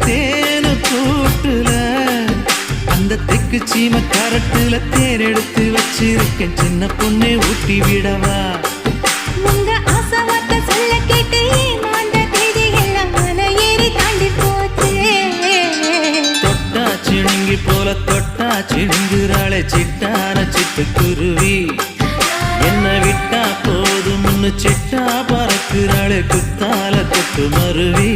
தேனு கூட்டுல அந்த தெக்கு சீம கரட்டுல தேர் எடுத்து வச்சிருக்கேன் சின்ன பொண்ணே ஊட்டி விடவா உங்க ஆசை வார்த்தை சொல்ல கேட்டு ஏமாந்த தேதி எல்லாம் மலை ஏறி தாண்டி போச்சு தொட்டா சிணுங்கி போல தொட்டா சிணுங்குறாளே சிட்டான சிட்டுக்குருவி என்ன விட்டா போதும்னு சிட்டா பறக்குறாளே குத்தால கொட்டு மருவி